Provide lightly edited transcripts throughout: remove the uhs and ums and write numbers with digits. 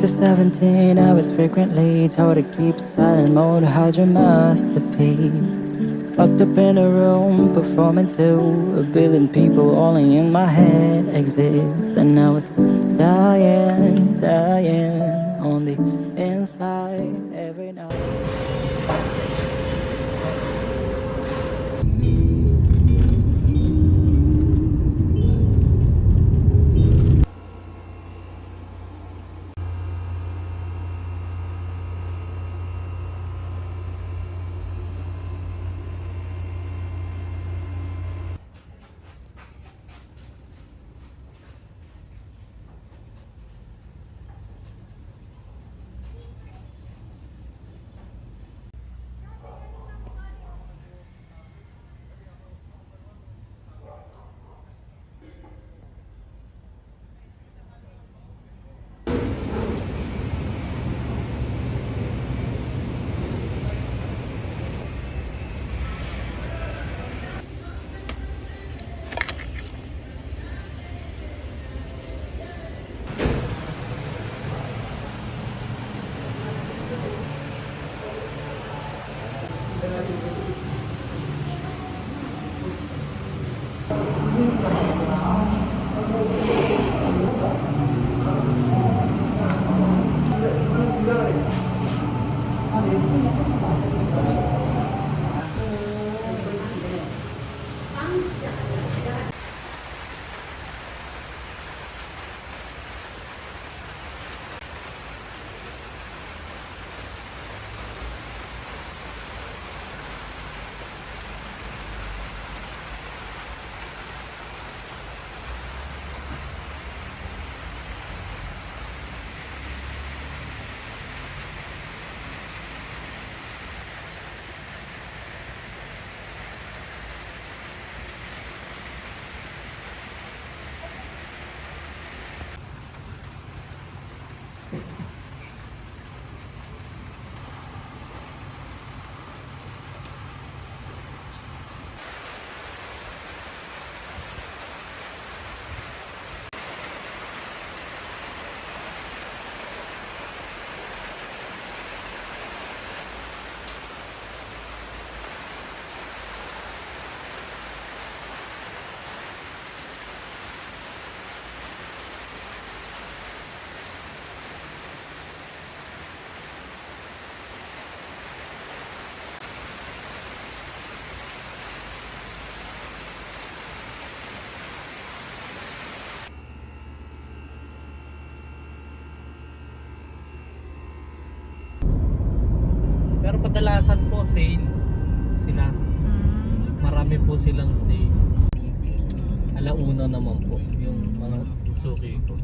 to 17, I was frequently told to keep silent mode, hide your masterpiece. Locked up in a room, performing to 1 billion people, only in my head exist. And I was dying, dying on the inside every night. Pero kadalasan po sale sila. Marami po silang sale. Alauna naman po yung mga suki ko.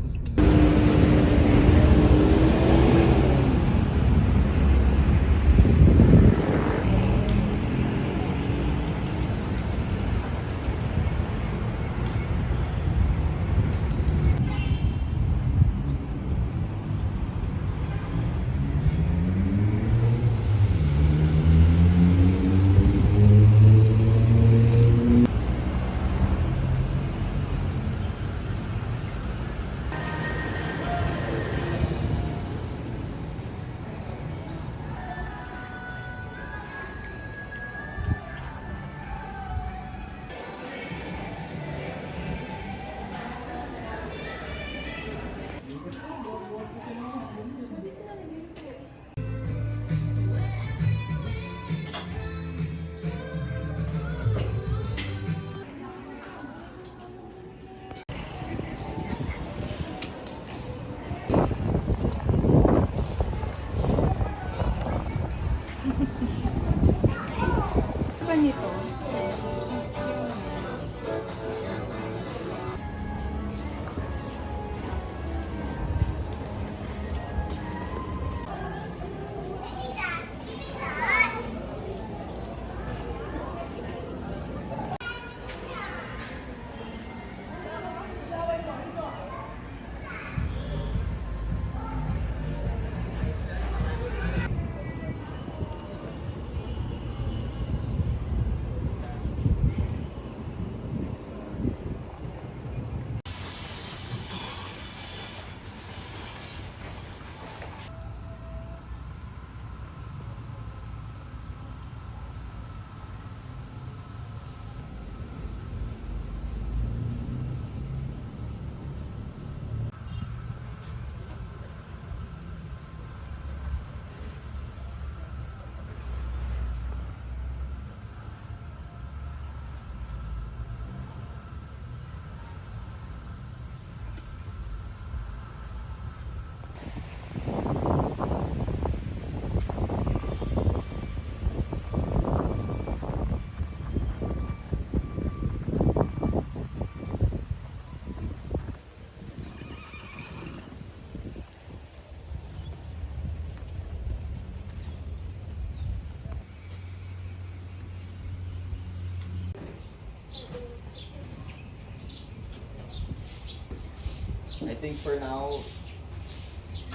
think for now,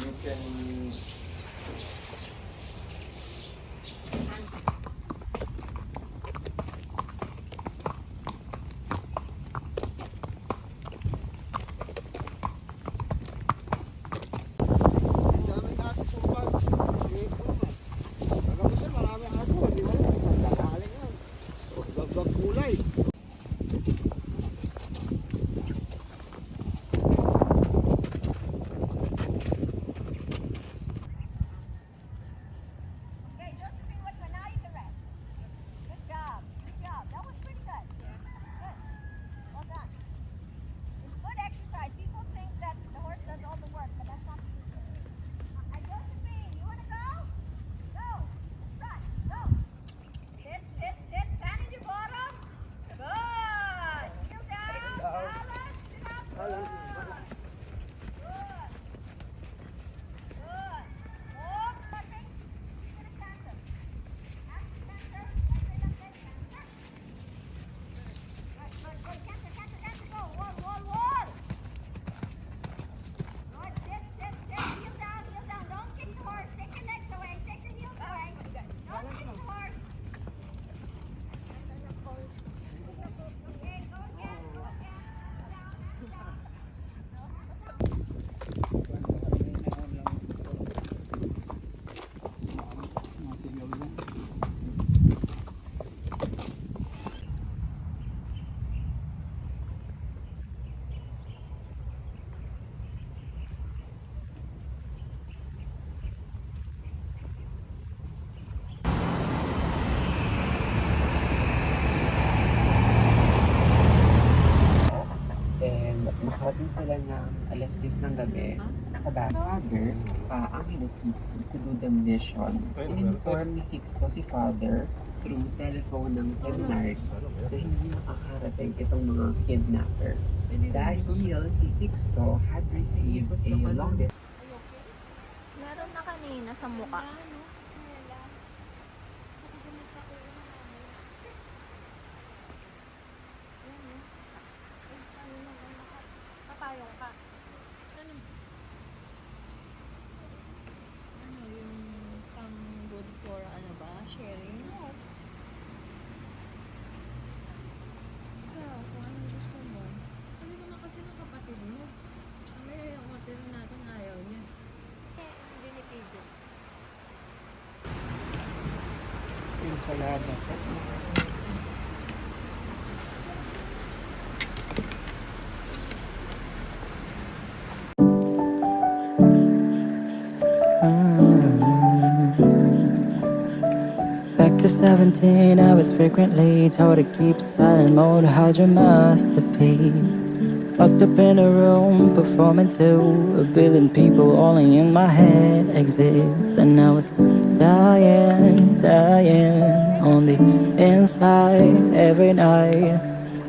you can... Okay, Josephine, what's now you can rest. Good job. Good job. That was pretty good. Good. Well done. It's good exercise. People think that the horse does all the work, but that's not true. Josephine, you want to go? Go. Let's run. Go. Sit, sit, sit. Stand in your bottom. Good. Heel down. Balance. Sit up. Good. Good. Good. Walk. Nothing. Get a canter. After canter. Good, good, good. Canter, canter, canter. Go. Wall, wall, wall. Good. Sit, sit, sit. Heel down, heel down. Don't kick the horse. Take your legs away. Take your heels away. Don't kick the horse. Okay, go again, go again. Down, down. And nakarating sila ng alas 10 ng gabi sa Father, ang hinasip to do the mission. In-inform ni Sixto si Father through telephone ng seminar na hindi makakarating itong mga kidnappers. Dahil si Sixto had received a long distance. Meron na kanina sa mukha. Papayong ka. Ano yung pang good for ano ba? Sharing notes. Ikaw, kung ano gusto mo. Sabi ko na kasi ng kapatid mo. Ay, yung hotel natin ayaw niya. Hindi ni PJ. Ensalada. Back to 17, I was frequently told to keep silent mode, hide your masterpiece. Locked up in a room, performing to 1 billion people, only in my head exist. And I was dying, dying on the inside every night.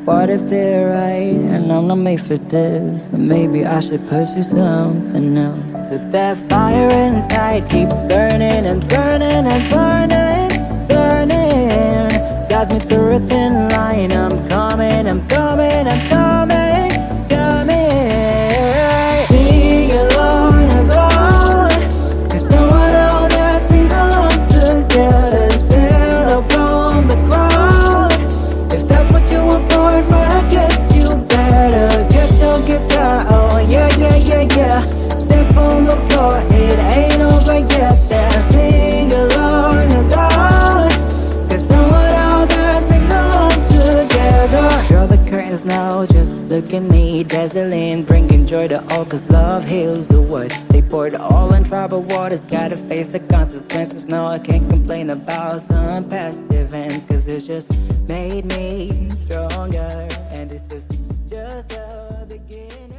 What if they're right and I'm not made for this? Maybe I should pursue something else. But that fire inside keeps burning and burning and burning, burning. Guides me through a thin line. I'm coming, I'm coming, I'm coming, coming. Sing along as one, 'cause someone out there sings along together. Stand up from the crowd. If that's what you were born for, I guess you better get your guitar. Oh yeah, yeah, yeah, yeah. Step on the floor, it ain't over yet. Then sing along as I, 'cause someone out there sings along together. Draw the curtains now, just look at me, dazzling, bringing joy to all, 'cause love heals the wood. They poured all in troubled waters, gotta face the consequences. No, I can't complain about some past events, 'cause it's just made me stronger, and this is just the beginning.